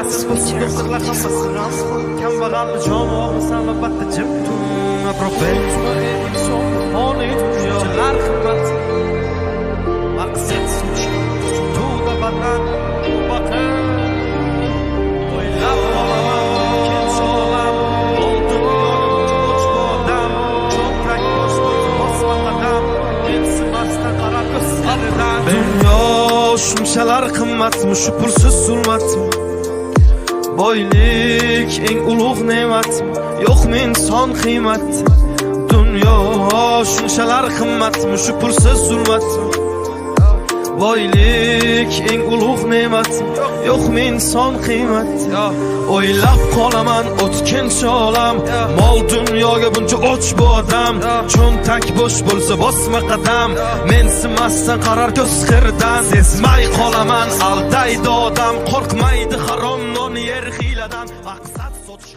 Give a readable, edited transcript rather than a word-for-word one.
Qimmatsiz bo'lsin do'stlar hammasi kambag'al jon olmasan albatta jim professor inson xoni dunyolar qimmat maqsad suvda vatan vatan o'ylab qolaman kelsa olam oltin yo'q odam cho'ntak bosh bosma qadam mensimasdan qarar ko'zlaridan dunyo shunchalar qimmatmi shu pulsiz zulmatmi boylik eng ulug' ne'matmi yo'qmi inson qiymati dunyo shunchalar qimmatmi shu pulsiz zulmatmi boylik eng ulug' ne'matmi yo'qmi inson qiymati o'ylab qolaman o'tkinchi olam mol dunyoga buncha och bu odam cho'ntak bo'sh bo'lsa bosma qadam mensimasdan qarar ko'z qirdan sezmay qolaman aldaydi odam qo'rqmaydi harom non yer hiyladan maqsad sotish